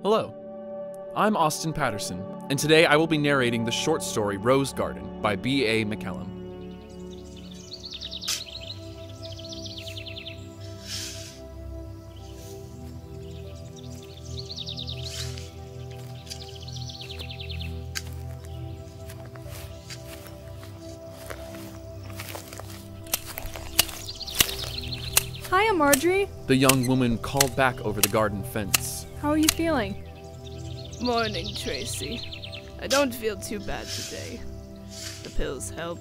Hello, I'm Austin Patterson, and today I will be narrating the short story Rose Garden by B.A. McHallam. Hiya, Marjorie. The young woman called back over the garden fence. How are you feeling? Morning, Tracy. I don't feel too bad today. The pills help.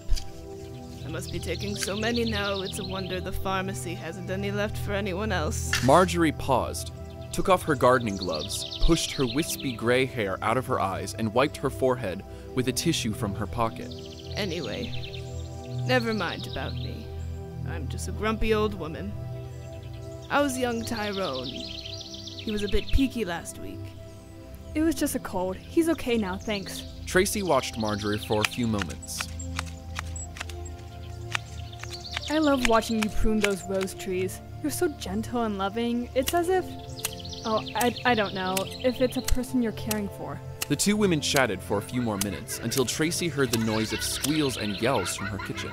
I must be taking so many now, it's a wonder the pharmacy hasn't any left for anyone else. Marjorie paused, took off her gardening gloves, pushed her wispy gray hair out of her eyes, and wiped her forehead with a tissue from her pocket. Anyway, never mind about me. I'm just a grumpy old woman. How's young Tyrone? He was a bit peaky last week. It was just a cold. He's okay now, thanks. Tracy watched Marjorie for a few moments. I love watching you prune those rose trees. You're so gentle and loving. It's as if... I don't know. If it's a person you're caring for. The two women chatted for a few more minutes until Tracy heard the noise of squeals and yells from her kitchen.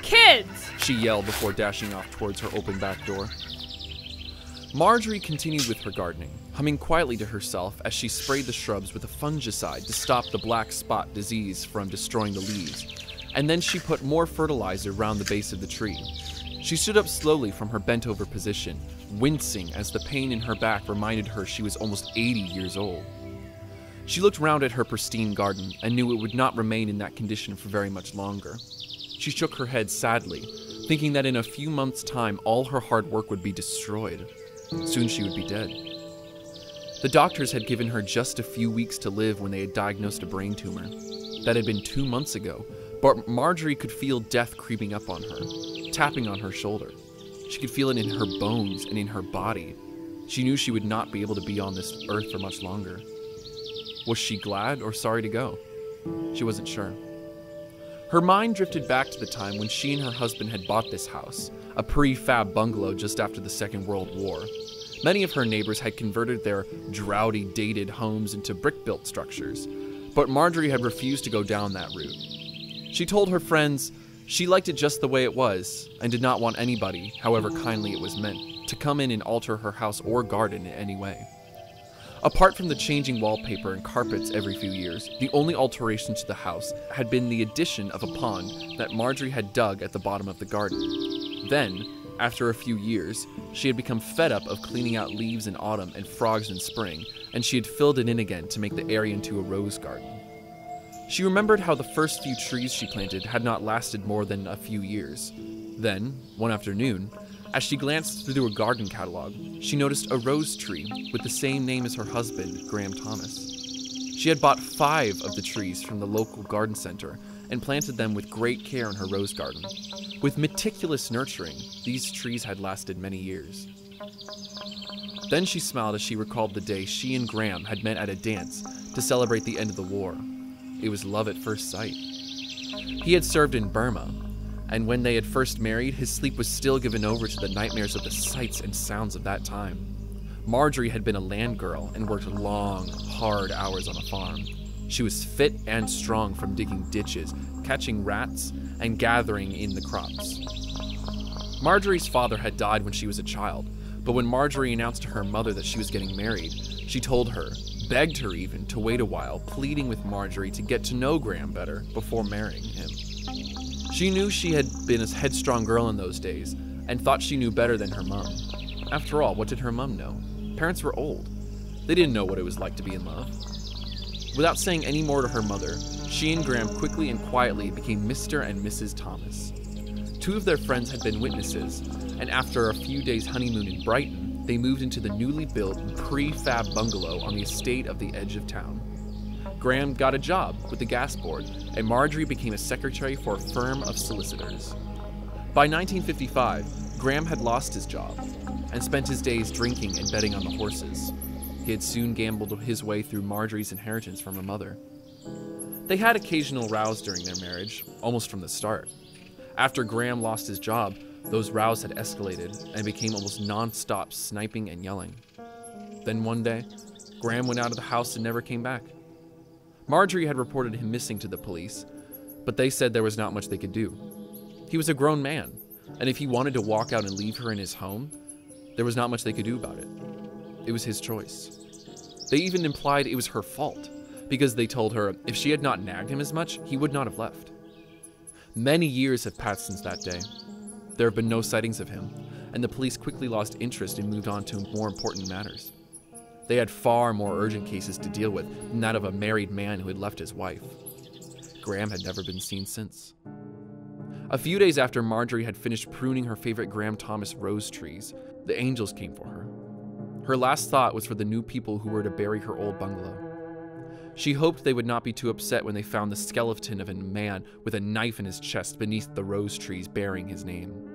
Kids! She yelled before dashing off towards her open back door. Marjorie continued with her gardening, humming quietly to herself as she sprayed the shrubs with a fungicide to stop the black spot disease from destroying the leaves, and then she put more fertilizer around the base of the tree. She stood up slowly from her bent-over position, wincing as the pain in her back reminded her she was almost 80 years old. She looked round at her pristine garden and knew it would not remain in that condition for very much longer. She shook her head sadly, thinking that in a few months' time all her hard work would be destroyed. Soon she would be dead. The doctors had given her just a few weeks to live when they had diagnosed a brain tumor. That had been 2 months ago, but Marjorie could feel death creeping up on her, tapping on her shoulder. She could feel it in her bones and in her body. She knew she would not be able to be on this earth for much longer. Was she glad or sorry to go? She wasn't sure. Her mind drifted back to the time when she and her husband had bought this house, a prefab bungalow just after the Second World War. Many of her neighbors had converted their drowsy, dated homes into brick-built structures, but Marjorie had refused to go down that route. She told her friends she liked it just the way it was and did not want anybody, however kindly it was meant, to come in and alter her house or garden in any way. Apart from the changing wallpaper and carpets every few years, the only alteration to the house had been the addition of a pond that Marjorie had dug at the bottom of the garden. Then, after a few years, she had become fed up of cleaning out leaves in autumn and frogs in spring, and she had filled it in again to make the area into a rose garden. She remembered how the first few trees she planted had not lasted more than a few years. Then, one afternoon, as she glanced through a garden catalog, she noticed a rose tree with the same name as her husband, Graham Thomas. She had bought 5 of the trees from the local garden center and planted them with great care in her rose garden. With meticulous nurturing, these trees had lasted many years. Then she smiled as she recalled the day she and Graham had met at a dance to celebrate the end of the war. It was love at first sight. He had served in Burma, and when they had first married, his sleep was still given over to the nightmares of the sights and sounds of that time. Marjorie had been a land girl and worked long, hard hours on a farm. She was fit and strong from digging ditches, catching rats, and gathering in the crops. Marjorie's father had died when she was a child, but when Marjorie announced to her mother that she was getting married, she told her, begged her even, to wait a while, pleading with Marjorie to get to know Graham better before marrying him. She knew she had been a headstrong girl in those days, and thought she knew better than her mom. After all, what did her mom know? Parents were old. They didn't know what it was like to be in love. Without saying any more to her mother, she and Graham quickly and quietly became Mr. and Mrs. Thomas. 2 of their friends had been witnesses, and after a few days' honeymoon in Brighton, they moved into the newly built prefab bungalow on the estate of the edge of town. Graham got a job with the gas board, and Marjorie became a secretary for a firm of solicitors. By 1955, Graham had lost his job and spent his days drinking and betting on the horses. He had soon gambled his way through Marjorie's inheritance from her mother. They had occasional rows during their marriage, almost from the start. After Graham lost his job, those rows had escalated and became almost non-stop sniping and yelling. Then one day, Graham went out of the house and never came back. Marjorie had reported him missing to the police, but they said there was not much they could do. He was a grown man, and if he wanted to walk out and leave her in his home, there was not much they could do about it. It was his choice. They even implied it was her fault, because they told her if she had not nagged him as much, he would not have left. Many years have passed since that day. There have been no sightings of him, and the police quickly lost interest and moved on to more important matters. They had far more urgent cases to deal with than that of a married man who had left his wife. Graham had never been seen since. A few days after Marjorie had finished pruning her favorite Graham Thomas rose trees, the angels came for her. Her last thought was for the new people who were to bury her old bungalow. She hoped they would not be too upset when they found the skeleton of a man with a knife in his chest beneath the rose trees bearing his name.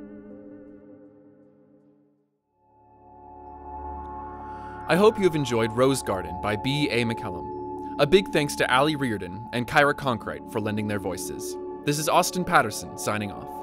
I hope you have enjoyed Rose Garden by B.A. McHallam. A big thanks to Ali Reardon and Kyra Conkright for lending their voices. This is Austin Patterson signing off.